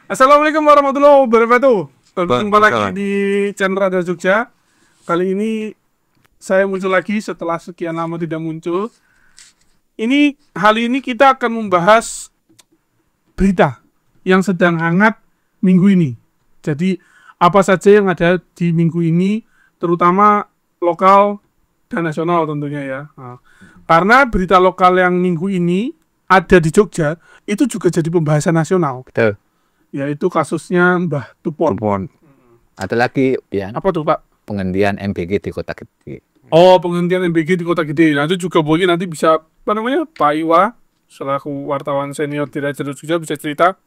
Assalamualaikum warahmatullahi wabarakatuh. Berjumpa lagi di channel Radio Jogja. Kali ini saya muncul lagi setelah sekian lama tidak muncul. Kali ini kita akan membahas berita yang sedang hangat minggu ini. Jadi apa saja yang ada di minggu ini, terutama lokal dan nasional tentunya ya. Karena berita lokal yang minggu ini ada di Jogja itu juga jadi pembahasan nasional. Betul. Yaitu kasusnya Mbah Tupon. Ada lagi ya. Apa tuh Pak? Penghentian MBG di Kota Gede. Oh, penghentian MBG di Kota Gede. Nah, itu juga mungkin nanti bisa Pak Iwa selaku wartawan senior di Radio Jogja bisa cerita.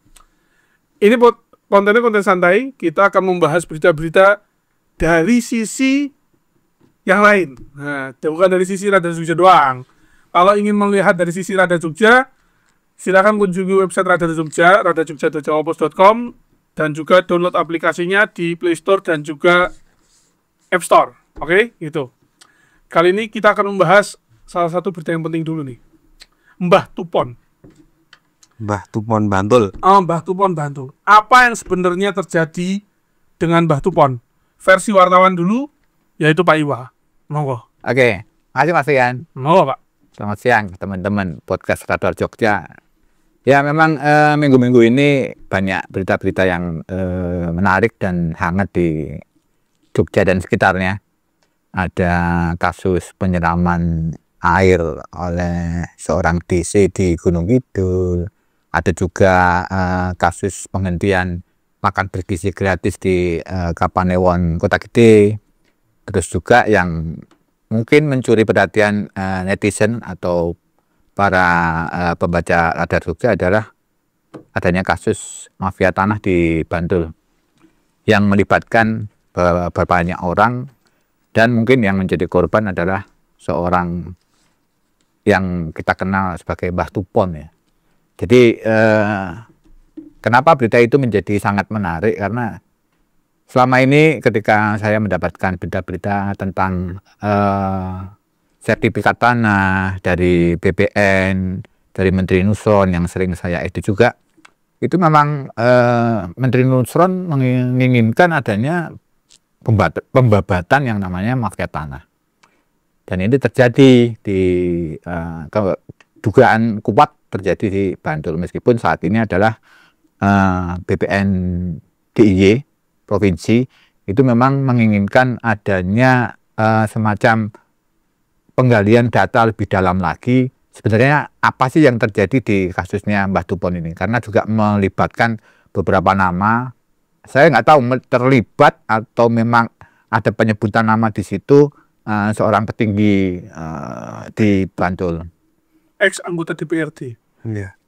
Ini kontennya konten santai. Kita akan membahas berita-berita dari sisi yang lain. Nah, bukan dari sisi Radio Jogja doang. Kalau ingin melihat dari sisi Radio Jogja, silakan kunjungi website Radio Jogja, radiojogja.jawapos.com, dan juga download aplikasinya di Play Store dan juga App Store. Oke, gitu. Kali ini kita akan membahas salah satu berita yang penting dulu nih. Mbah Tupon. Mbah Tupon Bantul. Mbah Tupon Bantul. Apa yang sebenarnya terjadi dengan Mbah Tupon? Versi wartawan dulu, yaitu Pak Iwa. Monggo. Oke, makasih Mas Ian. Monggo, Pak. Selamat siang teman-teman podcast Radio Jogja. Ya memang minggu-minggu ini banyak berita-berita yang menarik dan hangat di Jogja dan sekitarnya. Ada kasus penyiraman air oleh seorang DC di Gunung Kidul. Ada juga kasus penghentian makan bergizi gratis di Kapanewon Kota Gede. Terus juga yang mungkin mencuri perhatian netizen atau para pembaca Radar Jogja adalah adanya kasus mafia tanah di Bantul yang melibatkan banyak orang, dan mungkin yang menjadi korban adalah seorang yang kita kenal sebagai Mbah Tupon ya. Jadi kenapa berita itu menjadi sangat menarik, karena selama ini ketika saya mendapatkan berita-berita tentang sertifikat tanah dari BPN, dari Menteri Nusron yang sering saya edit juga, itu memang Menteri Nusron menginginkan adanya pembabatan yang namanya mafia tanah. Dan ini terjadi di dugaan kuat terjadi di Bantul, meskipun saat ini adalah BPN DIY provinsi itu memang menginginkan adanya semacam penggalian data lebih dalam lagi, sebenarnya apa sih yang terjadi di kasusnya Mbah Tupon ini, karena juga melibatkan beberapa nama. Saya nggak tahu terlibat atau memang ada penyebutan nama di situ seorang petinggi di Bantul, Ex anggota DPRD.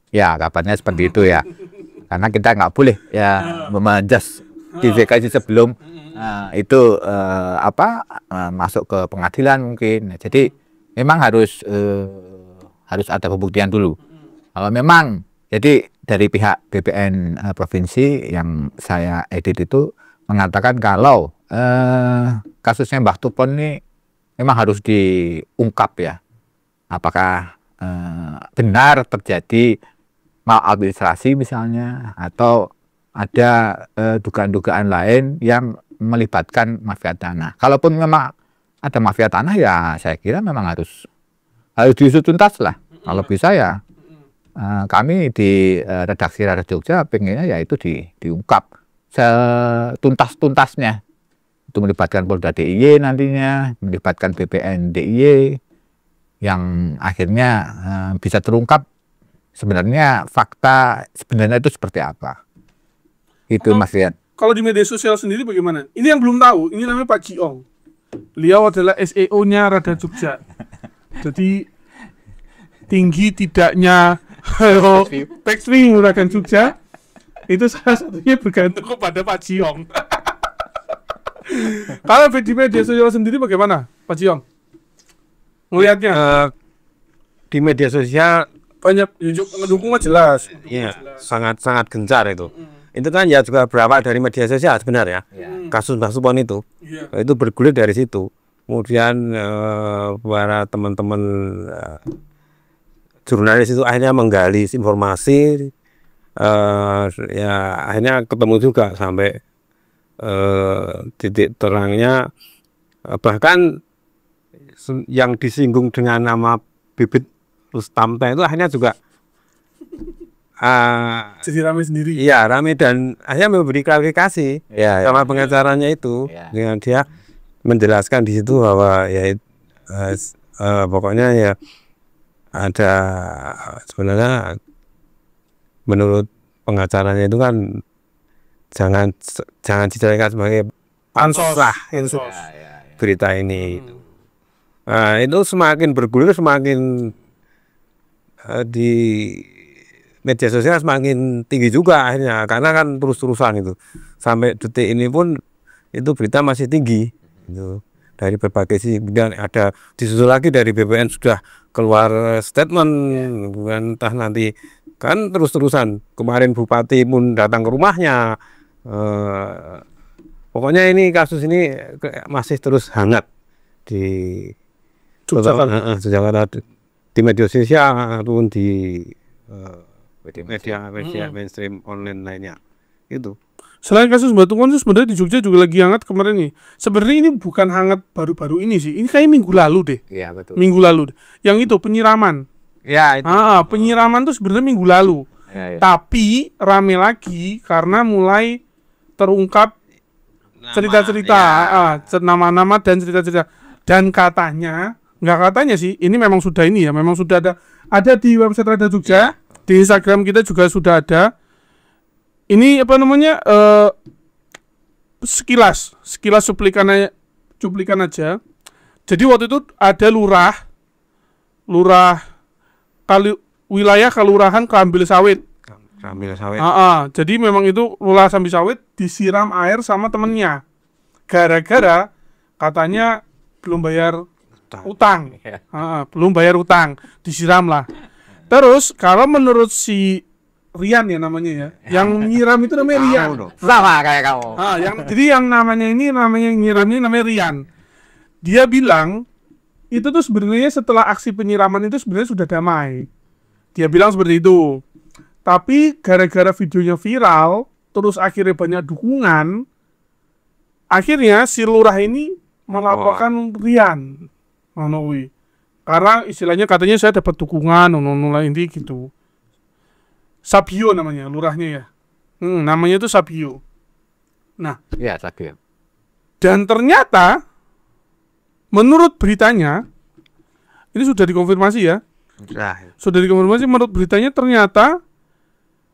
ya kabarnya seperti itu ya, karena kita nggak boleh ya memanjas divokasi sebelum itu masuk ke pengadilan mungkin. Jadi memang harus ada pembuktian dulu. Kalau memang jadi dari pihak BPN provinsi yang saya edit itu mengatakan kalau kasusnya Mbah Tupon ini memang harus diungkap ya. Apakah benar terjadi maladministrasi misalnya, atau ada dugaan-dugaan lain yang melibatkan mafia tanah. Kalaupun memang ada mafia tanah ya saya kira memang harus diusut tuntas lah. Kalau bisa ya kami di redaksi Radio Jogja pengennya ya itu diungkap setuntas-tuntasnya. Itu melibatkan Polda DIY nantinya, melibatkan BPN DIY, yang akhirnya bisa terungkap sebenarnya fakta sebenarnya itu seperti apa. Itu Mas Rian. Kalau di media sosial sendiri bagaimana? Ini yang belum tahu, ini namanya Pak Jiong. Beliau adalah SEO-nya Radio Jogja. Jadi tinggi tidaknya backstream Radio Jogja itu salah satunya bergantung kepada Pak Jiong. Kalau di media sosial sendiri bagaimana, Pak Jiong? Melihatnya di media sosial banyak dukungan jelas. ya sangat gencar itu. Itu kan ya juga berawal dari media sosial sebenarnya. Kasus Mbah Tupon itu bergulir dari situ. Kemudian para teman-teman jurnalis itu akhirnya menggali informasi ya akhirnya ketemu juga sampai titik terangnya, bahkan yang disinggung dengan nama bibit Rustamta itu akhirnya juga Jadi rame sendiri. iya rame, dan akhirnya memberi klarifikasi sama pengacaranya itu, dengan dia menjelaskan di situ bahwa ya pokoknya ya ada sebenarnya menurut pengacaranya itu kan jangan dijadikan sebagai Pansos. berita ini. Nah, itu semakin bergulir, semakin di media sosial semakin tinggi juga akhirnya, karena kan terus-terusan itu sampai detik ini pun itu berita masih tinggi itu dari berbagai sisi. Kemudian ada disusul lagi dari BPN sudah keluar statement, bukan entah nanti kan terus-terusan. Kemarin Bupati pun datang ke rumahnya. Pokoknya ini kasus ini masih terus hangat di di media sosial ataupun di media mainstream online lainnya itu. Selain kasus Batu Kon, sebenarnya di Jogja juga lagi hangat kemarin nih. Sebenarnya ini bukan hangat baru-baru ini sih. Ini kayak minggu lalu deh. Iya betul. Minggu lalu. Yang itu penyiraman. Ya itu. Penyiraman tuh sebenarnya minggu lalu. Ya. Tapi rame lagi karena mulai terungkap cerita-cerita, nama-nama dan cerita-cerita. Dan katanya, nggak katanya sih, ini memang sudah ini ya, memang sudah ada di website Radar Jogja, di Instagram kita juga sudah ada. Ini apa namanya, sekilas cuplikan aja. Jadi waktu itu ada lurah wilayah kelurahan Krambil Sawit. Jadi memang itu lurah Krambil Sawit disiram air sama temennya, gara-gara katanya belum bayar utang. Belum bayar utang, disiram lah. Terus kalau menurut si Rian ya namanya ya, yang nyiram itu namanya Rian. Sama kayak kamu. Jadi yang namanya nyiram ini namanya Rian. Dia bilang itu tuh sebenarnya setelah aksi penyiraman itu sebenarnya sudah damai. Dia bilang seperti itu. Tapi gara-gara videonya viral, terus akhirnya banyak dukungan, akhirnya si lurah ini melaporkan Rian. Karena istilahnya katanya saya dapat dukungan, ini gitu. Sabio namanya, lurahnya ya. Namanya itu Sabio. Nah, Iya, Sabio. dan ternyata menurut beritanya, ini sudah dikonfirmasi ya. Sudah dikonfirmasi, menurut beritanya ternyata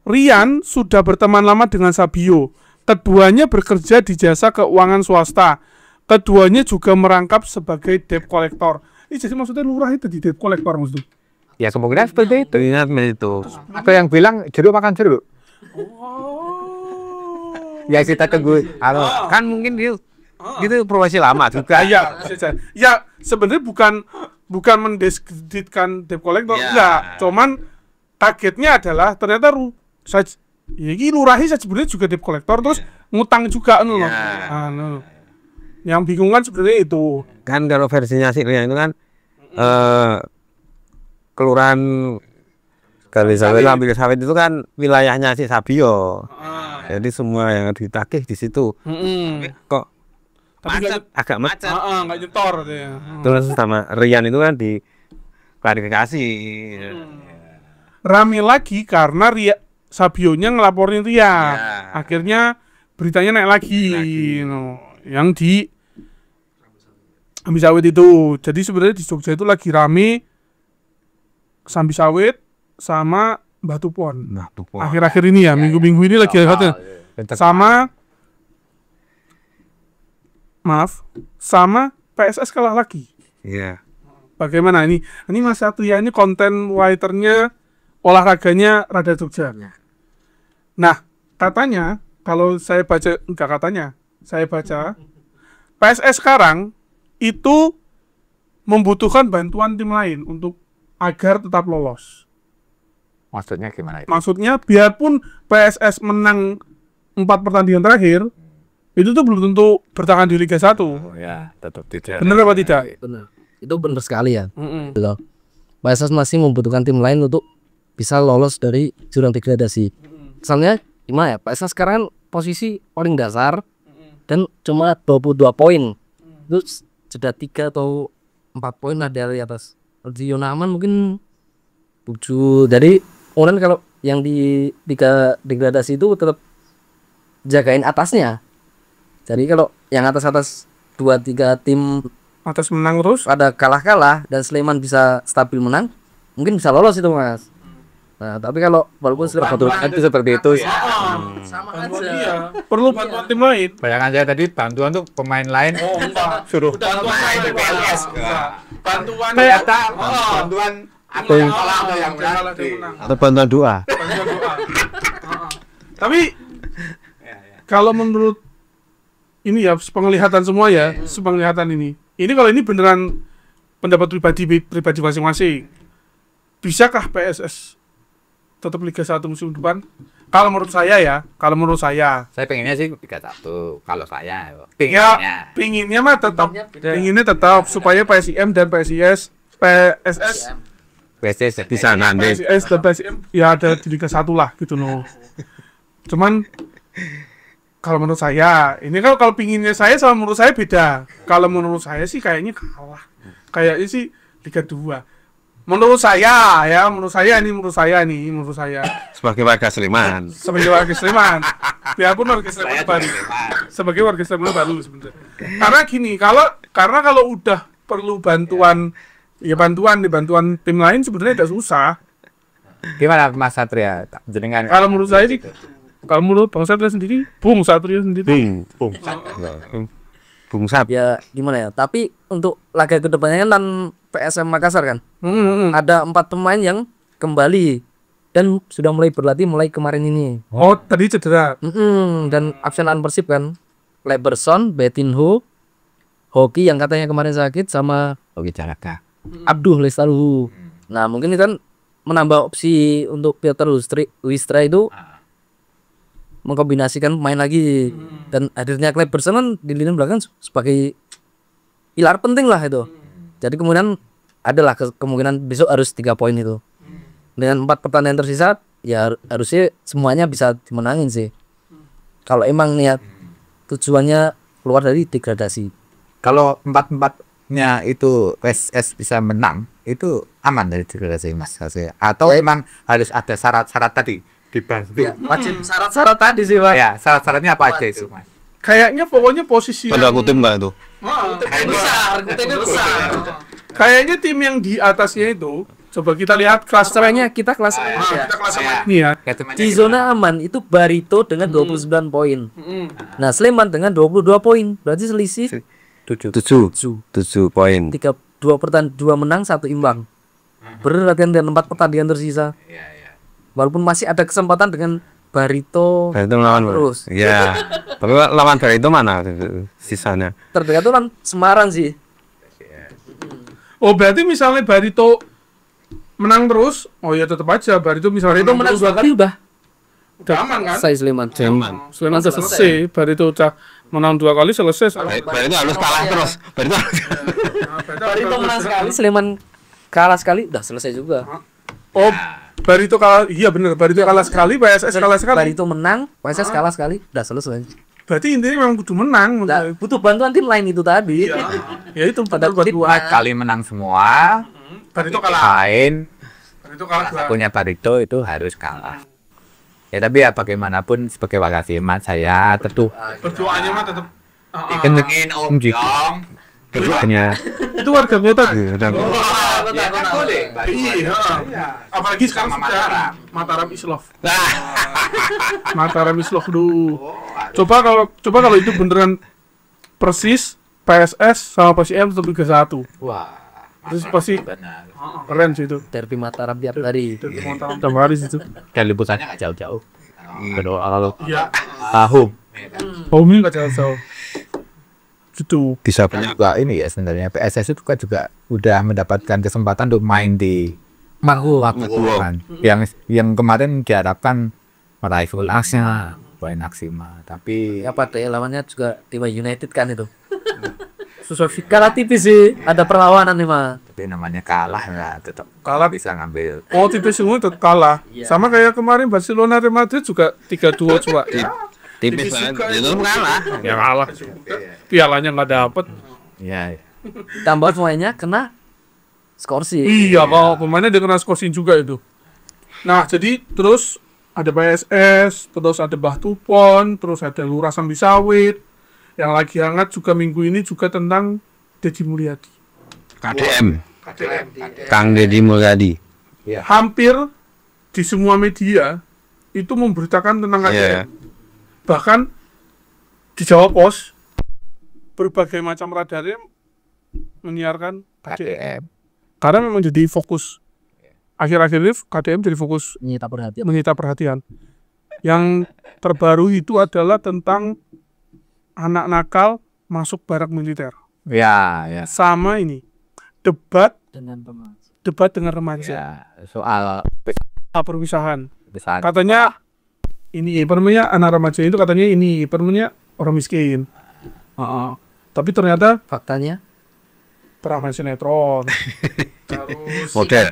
Rian sudah berteman lama dengan Sabio. Keduanya bekerja di jasa keuangan swasta. Keduanya juga merangkap sebagai debt collector. Ini jadi maksudnya lurah itu di debt collector maksudnya. Ya kemungkinan seperti itu. Ingat itu. Ada yang bilang jeruk makan jeruk. Ya kita tunggu. Kan mungkin itu profesi lama juga. Ya sebenarnya bukan mendiskreditkan debt collector, enggak. Cuman kagetnya adalah ternyata ini lurahnya sebenarnya juga debt collector, terus ngutang juga loh. Yang bingung kan sebenarnya itu. Kan kalau versinya si Rian itu kan kelurahan Krambil Sawit itu kan wilayahnya si Sabio. Jadi semua yang ditagih di situ. Kok agak macet. Nggak nyetor ya. Terus sama Rian itu kan di klarifikasi. Rame lagi karena Sabionya ngelaporin Rian. Akhirnya beritanya naik lagi. Yang di Krambil Sawit itu. Jadi sebenarnya di Jogja itu lagi rame Krambil Sawit sama Batu Pon. Akhir-akhir ini ya, minggu-minggu ini lagi ada. Sama PSS kalah lagi. Iya. Bagaimana ini? Ini Mas Satria ini konten writernya olahraganya Radar Jogja. Nah, katanya kalau saya baca, saya baca PSS sekarang itu membutuhkan bantuan tim lain untuk agar tetap lolos. Maksudnya gimana itu? Maksudnya biarpun PSS menang 4 pertandingan terakhir, itu tuh belum tentu bertahan di Liga 1. Ya, tetap tidak. Benar apa tidak? Benar. Itu benar sekali ya. PSS masih membutuhkan tim lain untuk bisa lolos dari jurang degradasi. Soalnya gimana ya, PSS sekarang kan posisi paling dasar dan cuma 22 poin. Itu jeda 3 atau 4 poin lah dari atas. Di Yonaman mungkin 7. Jadi kemudian kalau yang di liga degradasi itu tetap jagain atasnya. Jadi kalau yang atas-atas 2-3 tim Atas menang terus. pada kalah-kalah dan Sleman bisa stabil menang, mungkin bisa lolos itu Mas. Nah, tapi kalau walaupun Sleman Itu seperti itu ya. sama Bantuan dia. Perlu bantuan tim lain. Bayangkan saya tadi bantuan tuh pemain lain Enggak. suruh Bantuan lain PLS. Bantuan ternyata bantuan atau yang kalah atau yang menang. Atau bantuan doa. Bantuan doa. Heeh. Tapi kalau menurut ini ya penglihatan semua ya, sepenglihatan ini. Ini kalau ini beneran pendapat pribadi masing-masing. Bisakah PSS tetap Liga 1 musim depan? Kalau menurut saya ya, saya pengennya sih 31 kalau saya ya pengennya. pinginnya mah tetap, pinginnya tetap supaya PSIM dan PSIS PSS Di sana nanti. PSIS dan PSIM ya ada di Liga 1 lah gitu loh. Cuman kalau menurut saya, ini kalau pinginnya saya sama menurut saya beda. Kalau menurut saya sih kayaknya kalah. Kayaknya sih Liga 2. Menurut saya ya, menurut saya. Sebagai warga Sleman. Sebagai warga Sleman. Biarpun warga Sleman baru. Sebagai warga Sleman baru sebenarnya. Karena gini, karena kalau udah perlu bantuan bantuan tim lain sebenarnya tidak susah. Gimana Mas Satria? Jenengan Kalau menurut saya sih, kalau menurut Bang Satria sendiri, Bung Satria sendiri. Bung Sap. ya gimana ya. Tapi untuk laga kedepannya kan PSM Makassar kan ada 4 pemain yang kembali dan sudah mulai berlatih mulai kemarin ini. Oh, tadi cedera. Dan absenan Persib kan, Leberson, Betinho, Hoki yang katanya kemarin sakit, sama Oke Jalaka. Abduh Lestaluhu. Nah mungkin itu kan menambah opsi untuk Peter Wistra itu mengkombinasikan pemain lagi. Dan hadirnya Kleberson kan di lini belakang sebagai pilar penting lah itu. Jadi kemudian adalah kemungkinan besok harus 3 poin itu. Dengan 4 pertandingan tersisa ya harusnya semuanya bisa dimenangin sih. Kalau emang niat tujuannya keluar dari degradasi. Kalau 4-4-nya itu PSS bisa menang, itu aman dari degradasi Mas Satria. Atau emang harus ada syarat-syarat tadi dibantu. Ya, wajib syarat-syarat tadi sih Pak. Ya, syarat-syaratnya apa aja itu Mas? Kayaknya pokoknya posisi Pada kutip enggak itu? besar. kayaknya tim yang di atasnya itu coba kita lihat kelas Caranya kita kelas kita kelas ini ya. di zona aman itu Barito dengan 29 poin. Nah, Sleman dengan 22 poin. Berarti selisih 7 poin. 2 menang, 1 imbang. Berarti dengan 4 pertandingan tersisa. Walaupun masih ada kesempatan dengan Barito Lawan terus. Iya. Tapi lawan Barito mana sisanya? Terdekat tuh kan Semarang sih. Oh, berarti misalnya Barito menang terus, oh ya tetap aja Barito misalnya Barito menang 2 kali udah aman kan? selesai Sleman. Sleman selesai, Barito udah menang 2 kali selesai. Barito harus kalah terus. Barito menang sekali, Sleman kalah sekali, udah selesai juga. Oh, Barito kalah, iya bener, Barito kalah sekali, PSS kalah sekali. Barito menang, PSS kalah sekali, udah selesai. Berarti intinya memang kudu menang. Nah, butuh bantuan tim lain itu tadi. Ya itu Pada buat kutip, 4 kali menang semua. Barito kalah. Lain Barito kalah dua. punya Barito itu harus kalah. Ya tapi ya bagaimanapun sebagai warga Sleman saya tentu Berdoanya mah tetap kencengin Om Jong. Keduanya itu warga kota. ya kan boleh. Iya. Apalagi sekarang sudah Mataram Islov. Mataram Islov dulu. Coba kalau itu beneran persis PSS sama PSIM tetap Liga 1. Wah, Terus pasti benar. keren sih itu. Derby Mataram tiap hari. Mataram tiap hari situ. Dan liputannya nggak jauh-jauh. Kedua kalau Iya. tahun Home enggak jauh-jauh. Gitu. Bisa banyak juga ini ya sebenarnya PSS itu kan juga udah mendapatkan kesempatan untuk main di Maku. kan. Yang kemarin diharapkan meraih full aksnya, poin maksimal. Tapi Ya pada lawannya juga Dewa United kan itu. Susah kalah tipis sih, ada perlawanan nih mah. Tapi namanya kalah ya tetap Kalah. bisa ngambil. Oh, tipis semua tetap kalah. Sama kayak kemarin Barcelona Real Madrid juga 3-2 coba. Tipis banget. Itu kalah. Ya kalah. Pialanya nggak dapet. Iya. Tambah pemainnya kena skorsi. Iya, kalau pemainnya dia kena skorsing juga itu. Nah, jadi terus ada PSS, terus ada Bahtupon, terus ada Lurah Sambi Sawit. Yang lagi hangat juga minggu ini juga tentang Deddy Mulyadi. KDM. Kang Deddy Mulyadi. Hampir di semua media itu memberitakan tentang KDM. Iya. Bahkan di Jawa Pos berbagai macam radarnya menyiarkan KDM. KDM. Karena memang jadi fokus. Akhir-akhir ini KDM jadi fokus menyita perhatian. Yang terbaru itu adalah tentang anak nakal masuk barak militer. Ya, ya. Sama ini debat dengan remaja. Ya, soal Perpisahan. besar. Katanya ini namanya anak remaja itu katanya ini namanya orang miskin. Tapi ternyata Faktanya pernah main sinetron. Terus Model.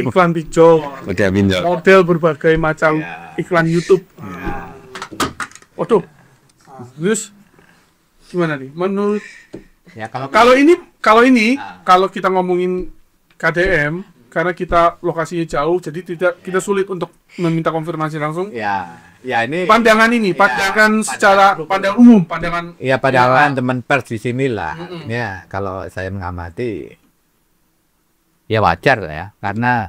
iklan pinjol, Model pinjol. model berbagai macam iklan YouTube. Waduh. Terus gimana nih? Menurut Ya kalau kalau kita ngomongin KDM karena kita lokasinya jauh jadi kita sulit untuk meminta konfirmasi langsung. ya ini Pandangan secara pandangan ya pandangan teman pers di sini lah. Ya, kalau saya mengamati ya wajar lah ya, karena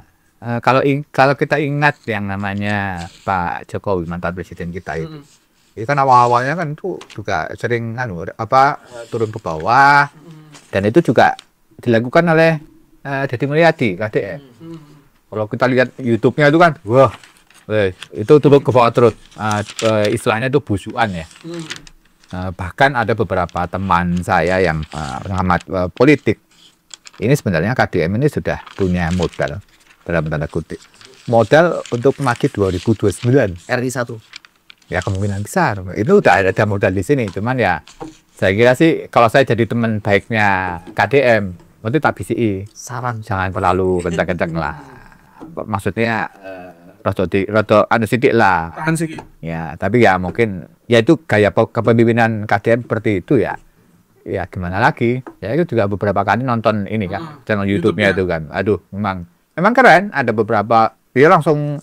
kalau kita ingat yang namanya Pak Jokowi mantan presiden kita itu kan awal-awalnya kan tuh juga sering turun ke bawah dan itu juga dilakukan oleh Deddy Mulyadi KDM. Kalau kita lihat YouTube-nya itu kan wah itu turun ke bawah terus, istilahnya itu busuan ya. Bahkan ada beberapa teman saya yang pengamat politik, ini sebenarnya KDM ini sudah punya modal dalam tanda kutip, modal untuk maju 2029 RI 1. ya, kemungkinan besar itu udah ada modal di sini. Cuman ya saya kira sih kalau saya jadi teman baiknya KDM nanti tak BCI Saran jangan terlalu kencang-kencang lah, maksudnya rada sidik lah. tahan sih. Ya, tapi ya mungkin ya itu gaya kepemimpinan KDM seperti itu ya. Ya gimana lagi? Ya itu juga beberapa kali nonton ini kan, channel YouTube-nya itu kan. Aduh, memang keren. Ada beberapa dia langsung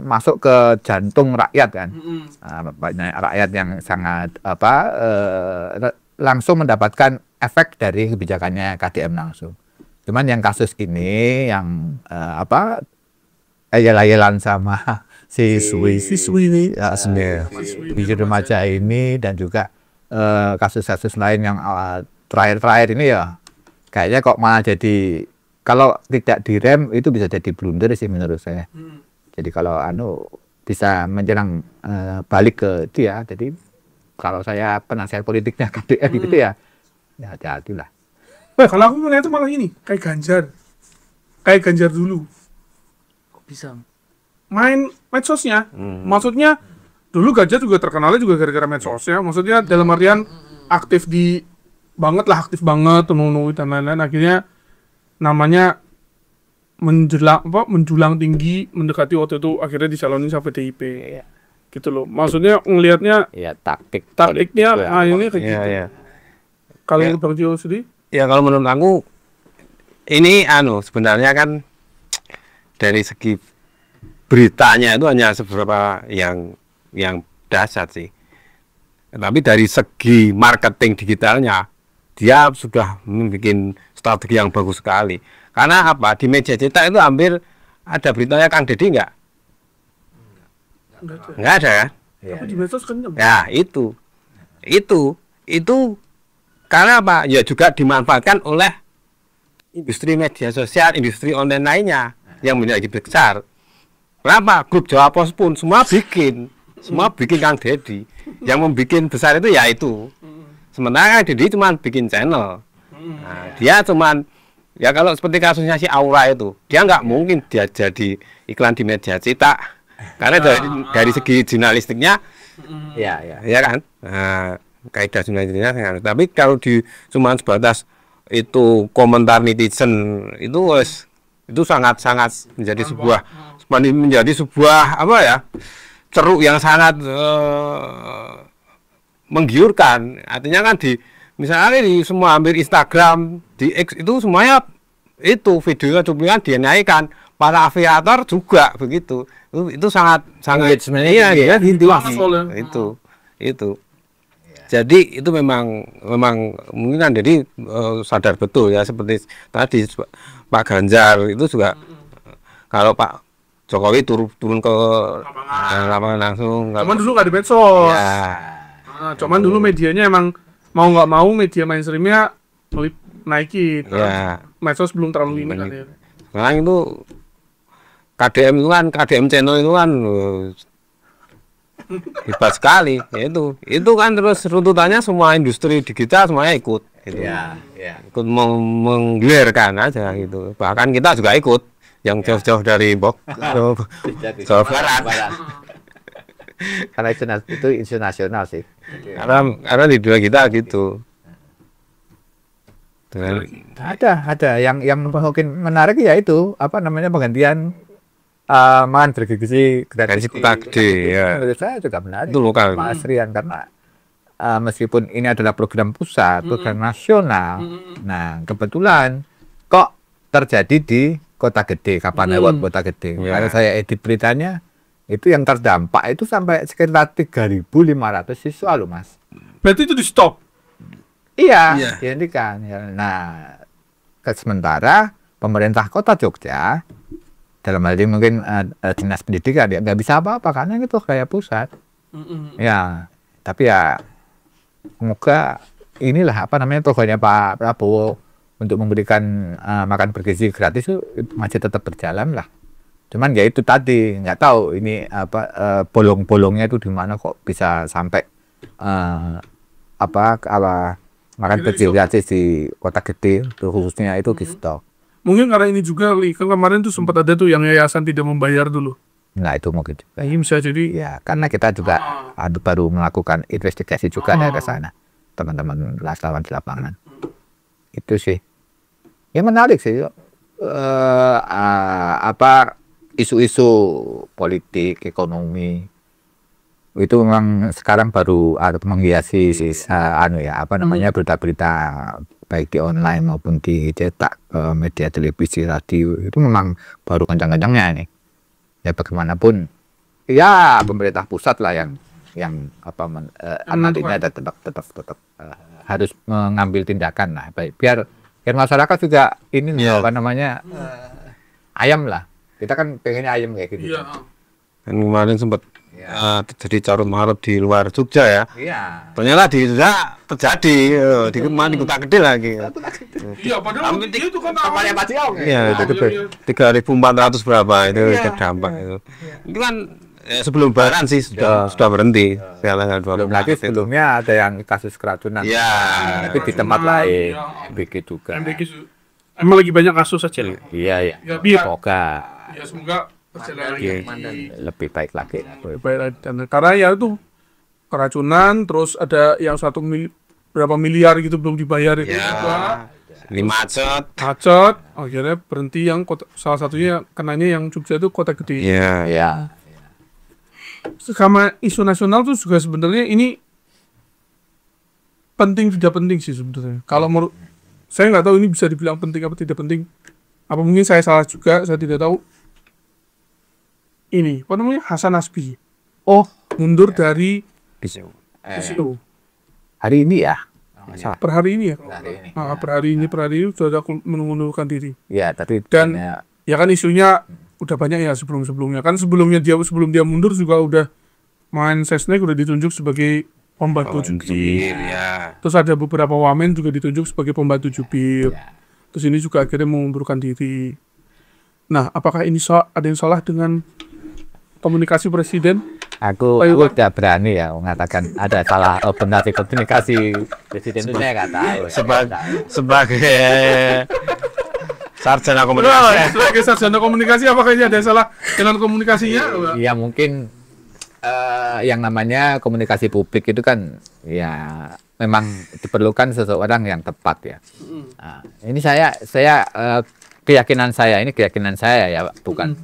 masuk ke jantung rakyat kan. Banyak rakyat yang sangat langsung mendapatkan efek dari kebijakannya KDM langsung. Cuman yang kasus ini yang ayel-ayelan sama siswi ini di remaja ini dan juga kasus-kasus lain yang terakhir ini ya kayaknya kok malah jadi kalau tidak direm itu bisa jadi blunder sih menurut saya. Jadi kalau bisa menyerang balik ke dia. Jadi kalau saya penasihat politiknya KDM gitu ya hati-hatilah. Kalau aku melihat itu malah ini kayak Ganjar dulu. bisa Main medsosnya, maksudnya dulu Ganjar juga terkenalnya juga gara-gara medsosnya, maksudnya dalam artian aktif banget, menunggu dan lain-lain, akhirnya namanya menjulang tinggi, mendekati waktu itu akhirnya dicalonin sama PDIP, gitu loh. Maksudnya ngelihatnya Ya taktiknya ini kayak gitu. Iya. Kalau Ya. Bang Cio sendiri, Ya kalau menurut aku ini sebenarnya kan dari segi beritanya itu hanya beberapa yang dasar sih. Tapi dari segi marketing digitalnya dia sudah membuat strategi yang bagus sekali. Karena apa? Di media cetak itu hampir ada beritanya Kang Deddy enggak? Enggak ada kan? tapi di medsos kan Ya itu karena apa? Ya juga dimanfaatkan oleh industri media sosial, industri online lainnya yang menjadi besar. Kenapa? Grup Jawa Pos pun semua bikin Kang Deddy. Yang membuat besar itu ya itu. Sementara Kang Deddy cuma bikin channel. Nah, dia cuman ya kalau seperti kasusnya si Aura itu, dia nggak mungkin dia jadi iklan di media cetak. Karena dari segi jurnalistiknya ya kan. Nah, kaidah jurnalistiknya. Tapi kalau cuma sebatas itu komentar netizen itu sangat menjadi sebuah apa ya, ceruk yang sangat menggiurkan. Artinya kan misalnya di semua hampir Instagram, di X itu semuanya itu videonya cuplikan dia naikkan, para aviator juga begitu. Itu sangat Engagement-nya iya gitu itu. Jadi itu memang mungkin kan jadi sadar betul ya, seperti tadi Pak Ganjar itu juga kalau Pak Jokowi turun ke lapangan langsung. Cuman dulu nggak di medsos. Ya. Nah, cuman dulu medianya emang mau nggak mau media mainstreamnya naikin. Ya. Medsos belum terlalu ini kan ya. Sekarang itu KDM channel itu kan hebat sekali ya, itu kan terus runtutannya semua industri digital semuanya ikut gitu. Ya. Ikut menggilirkan aja gitu, bahkan kita juga ikut yang jauh-jauh dari Jawa Barat Karena itu isu nasional sih. karena di dunia kita gitu. Dengan Ada yang mungkin menarik ya itu apa namanya penggantian makan bergizi gratis Kota Gede ya, menurut saya juga menarik itu lokal. Mas Rian, karena meskipun ini adalah program pusat, program nasional, nah kebetulan kok terjadi di Kota Gede, kapan lewat Kota Gede. Ya. Kalau saya edit beritanya itu yang terdampak itu sampai sekitar 3.500 siswa loh Mas. Berarti itu di stop. Iya, Iya. dihentikan. Ya. Nah, sementara pemerintah Kota Jogja dalam hal ini mungkin dinas pendidikan ya nggak bisa apa-apa karena itu kayak pusat. Ya, tapi ya semoga inilah apa namanya programnya Pak Prabowo untuk memberikan makan bergizi gratis itu masih tetap berjalan lah. Cuman ya itu tadi nggak tahu ini apa bolong-bolongnya itu di mana kok bisa sampai makan bergizi gratis di Kota Gede, khususnya itu di stop. Mungkin karena ini juga, kan kemarin tuh sempat ada tuh yang yayasan tidak membayar dulu. Nah itu mungkin juga. Nah, ini bisa jadi Ya karena kita juga baru melakukan investigasi juga dari sana, teman-teman wartawan di lapangan. Itu sih. Ya menarik sih. Isu-isu politik, ekonomi itu memang sekarang baru ada menghiasi berita-berita baik di online maupun di cetak, media televisi, radio itu memang baru kencang-kencangnya ini. Ya bagaimanapun ya pemerintah pusat lah yang nantinya tetap harus mengambil tindakan lah, baik biar masyarakat juga ini ayam lah. Kita kan pengennya ayam kayak gitu. iya. Kan kemarin sempat terjadi carut marut di luar Jogja ya. Iya. Ternyata terjadi di Kota Gede lagi. Iya, padahal dia itu kan awalnya Iya, itu 3.400 berapa itu terdampak itu. Itu kan sebelum Lebaran sih sudah berhenti. Belum lagi sebelumnya ada yang kasus keracunan. Iya. Tapi di tempat lain MBG juga. emang lagi banyak kasus aja. Iya. Ya, biar Semoga ya semoga perjalanan lebih baik lagi. karena ya itu keracunan, terus ada yang berapa miliar gitu belum dibayar itu juga. Ini macet. Akhirnya berhenti yang salah satunya kenanya yang Jogja itu Kota Gede. Iya. Sama isu nasional tuh juga sebenarnya ini penting tidak penting sih sebenarnya. Kalau menurut saya nggak tahu ini bisa dibilang penting apa tidak penting. Apa mungkin saya salah juga, saya tidak tahu. Ini, apa namanya, Hasan Nasbi. Mundur dari PCO. Hari ini ya. Per hari ini ya? Hari ini. Per hari ini sudah mengundurkan diri. Ya, tapi Dan ya kan isunya udah banyak ya sebelum-sebelumnya. Kan sebelum dia mundur juga udah main Sesnek, udah ditunjuk sebagai pembantu jubir. Ya. Terus ada beberapa wamen juga ditunjuk sebagai pembantu jubir. Terus ini juga akhirnya mengundurkan diri. Nah, apakah ini ada yang salah dengan komunikasi presiden? Aku udah berani ya mengatakan ada salah benar di komunikasi presiden itu saya nggak tahu. Sebagai sarjana komunikasi. Sebagai sarjana komunikasi, apakah ini ada yang salah dengan komunikasinya? Ya mungkin yang namanya komunikasi publik itu kan ya memang diperlukan seseorang yang tepat ya. Nah, ini saya keyakinan saya ya, bukan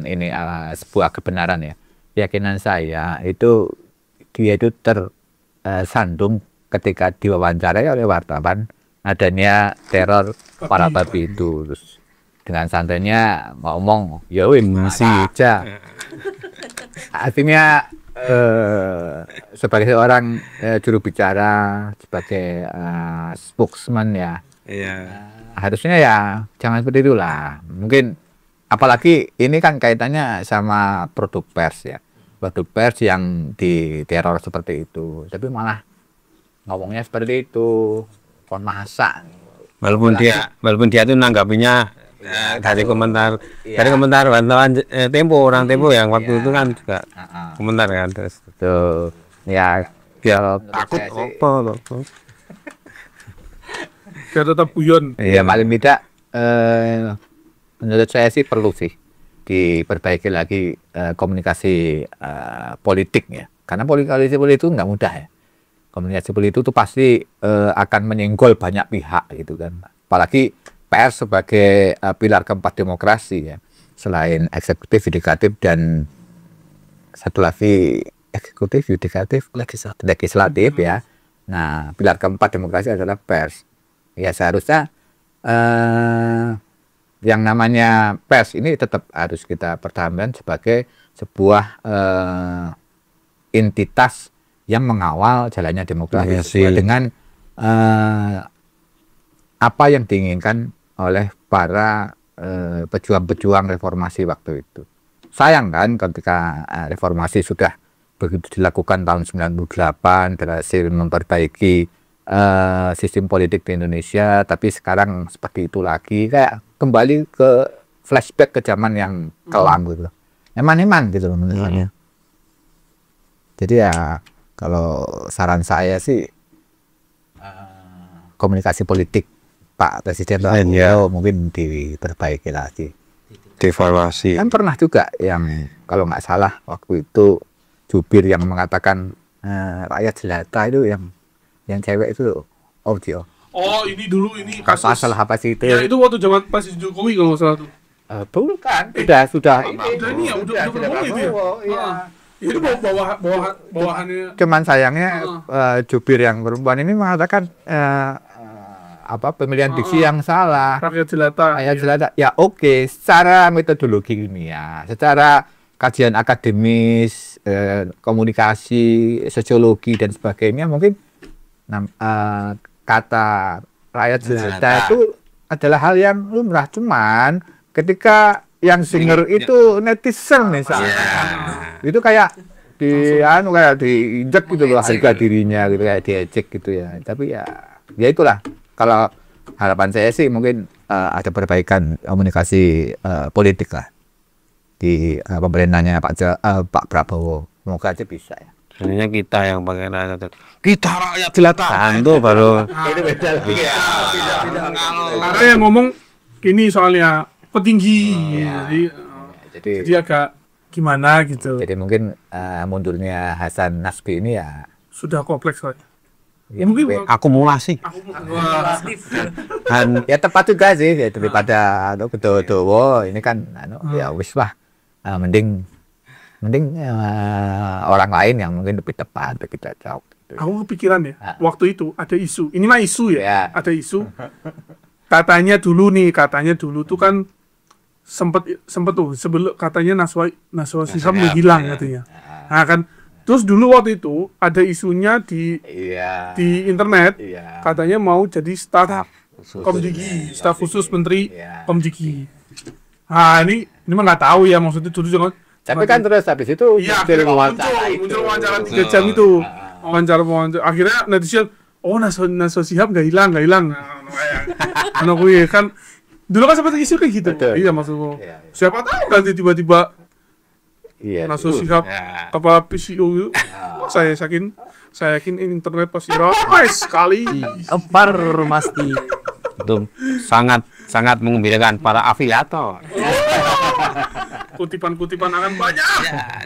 ini sebuah kebenaran ya. Keyakinan saya itu dia itu tersandung ketika diwawancarai oleh wartawan adanya teror para babi itu, terus dengan santainya ngomong ya wih masih aja. Artinya sebagai seorang juru bicara, sebagai spokesman ya, harusnya ya jangan seperti itulah. Mungkin apalagi ini kan kaitannya sama produk pers ya, produk pers yang diteror seperti itu, tapi malah ngomongnya seperti itu, kon masak. Walaupun dia tuh nanggapinya dari komentar wartawan Tempo, orang Tempo yang waktu itu kan juga komentar kan, terus Tuh, ya dia takut apa. Biar tetap guyon. ya paling tidak menurut saya sih perlu sih diperbaiki lagi komunikasi politik ya, karena komunikasi politik itu nggak mudah ya. Komunikasi politik itu pasti akan menyenggol banyak pihak gitu kan, apalagi pers sebagai pilar keempat demokrasi ya, selain eksekutif, yudikatif, dan satu lagi eksekutif, yudikatif, legislatif ya. Nah, pilar keempat demokrasi adalah pers. Ya seharusnya yang namanya pers ini tetap harus kita pertahankan sebagai sebuah entitas yang mengawal jalannya demokrasi sesuai dengan apa yang diinginkan oleh para pejuang-pejuang reformasi waktu itu. Sayang kan ketika reformasi sudah begitu dilakukan tahun 98, berhasil memperbaiki sistem politik di Indonesia, tapi sekarang seperti itu lagi, kayak kembali ke flashback ke zaman yang kelam gitu. Eman-eman gitu loh menurut saya. Jadi ya kalau saran saya sih komunikasi politik Pak Presiden mungkin diperbaiki lagi, Devaluasi. kan pernah juga yang kalau nggak salah waktu itu jubir yang mengatakan rakyat jelata itu yang cewek itu audio. Oh, ini dulu ini kasus. Masalah apa sih itu? Ya itu waktu zaman Presiden Jokowi kalau nggak salah tuh. Bukan, sudah Ini ya udah Prabowo itu ya. Iya. Itu bawahannya. Cuman sayangnya jubir yang perempuan ini mengatakan pemilihan diksi yang salah. Rakyat jelata. Rakyat jelata. Ya oke, secara metodologi ilmiah, secara kajian akademis, komunikasi, sosiologi dan sebagainya, mungkin kata rakyat jelata itu adalah hal yang lumrah. Cuman ketika yang denger itu netizen misalnya, itu kayak kayak diinjek gitu loh harga dirinya gitu, kayak diejek gitu ya. Tapi ya itulah, kalau harapan saya sih mungkin ada perbaikan komunikasi politik lah di pemerintahnya Pak Prabowo. Semoga aja bisa ya. Sebenarnya kita yang pakai rakyat jelata itu baru Itu beda lagi ya. Karena yang ngomong gini soalnya petinggi. Jadi agak gimana gitu. Jadi mungkin mundurnya Hasan Nasbi ini ya Sudah kompleks soalnya. ya, Mungkin akumulasi. dan ya tepat juga sih ya, daripada Gedowo ini kan ya wis lah, mending orang lain yang mungkin lebih tepat, lebih cocok gitu. Aku kepikiran ya, waktu itu ada isu. Ini mah isu ya. Ya. Ada isu. Katanya dulu tuh kan sempet tuh sebelum katanya Najwa Shihab menghilang katanya. Nah kan terus dulu waktu itu ada isunya di internet, katanya mau jadi staf Komdigi, staf khusus Menteri Komdigi. Nah ini mah nggak tahu ya, maksudnya dulu jangan. Tapi kan terus habis itu muncul wawancara 3 jam itu. Wawancara. Akhirnya netizen, Najwa Shihab nggak hilang. Anak gue kan dulu kan sempat isu kayak gitu. Betul. Iya maksudku. Siapa tahu nanti tiba-tiba Najwa Shihab kepala PCO gitu. Saya yakin internet pasti ramai sekali. Pasti. Itu sangat mengembirakan para afiliator. kutipan-kutipan akan banyak.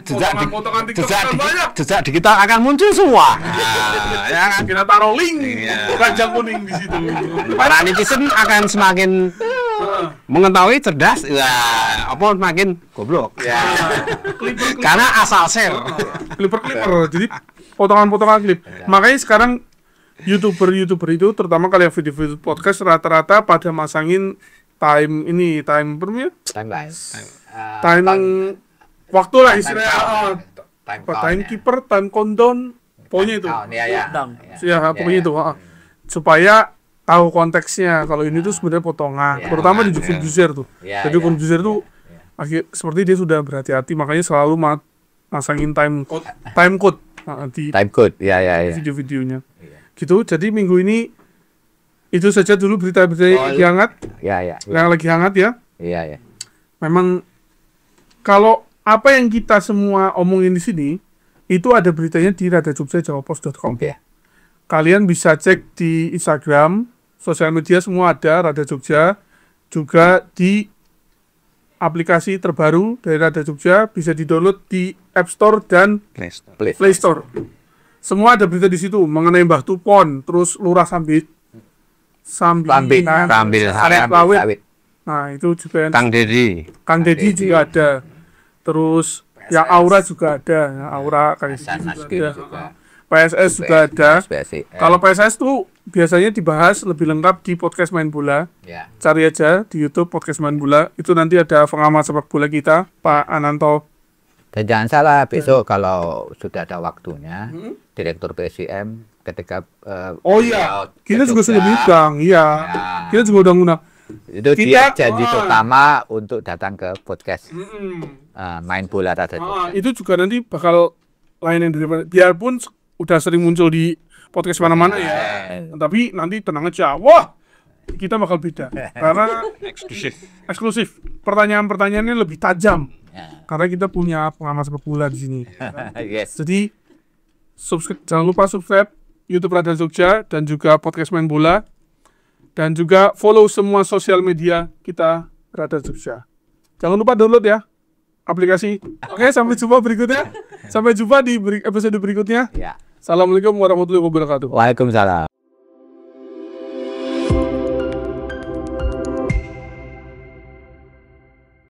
Potongan-potongan TikTok akan banyak. Jejak digital akan muncul semua. Ya kan? Kita taruh link ranjang kuning di situ. Para netizen akan semakin mengetahui cerdas, apa semakin goblok. Ya. Karena asal share. Clipper. Jadi potongan-potongan klip. Makanya sekarang YouTuber itu terutama kalau yang video-video podcast rata-rata pada masangin time waktu lah istilahnya. Timekeeper, time countdown, pokoknya itu. Pokoknya itu. Supaya tahu konteksnya. Kalau ini tuh sebenarnya potongan, terutama di producer tuh. Jadi producer tuh seperti dia sudah berhati-hati, makanya selalu masangin time code di video-videonya. Gitu. Jadi minggu ini itu saja dulu berita-berita yang hangat. Yang lagi hangat ya. Memang kalau apa yang kita semua omongin di sini itu ada beritanya di radajogja.jawapos.com. Kalian bisa cek di Instagram, sosial media semua ada Radha Jogja, juga di aplikasi terbaru dari Radha Jogja bisa di-download di App Store dan Play Store. Semua ada berita di situ mengenai Mbah Tupon, terus Lurah Sambil Lawit. Nah, itu juga Kang Dedi juga ada. Terus yang Aura juga ada, Aura kayak juga. PSS juga ada. Kalau PSS tuh biasanya dibahas lebih lengkap di podcast Main Bola. Cari aja di YouTube podcast Main Bola. Itu nanti ada pengamat sepak bola kita, Pak Ananto. Dan jangan salah, besok kalau sudah ada waktunya, Direktur PSIM ketika kita juga sudah bilang, kita juga udah ngundang. Itu dia janji pertama untuk datang ke podcast Main Bola Radha Jogja. Itu juga nanti bakal lain yang daripada, biarpun udah sering muncul di podcast mana-mana tapi nanti tenang aja, kita bakal beda karena eksklusif. Pertanyaan-pertanyaannya lebih tajam karena kita punya pengamat sepak bola di sini. Jadi jangan lupa subscribe YouTube Radha Jogja dan juga podcast Main Bola, dan juga follow semua sosial media kita Radha Jogja. Jangan lupa download ya aplikasi. Oke, sampai jumpa berikutnya. Sampai jumpa di episode berikutnya. Assalamualaikum warahmatullahi wabarakatuh. Waalaikumsalam.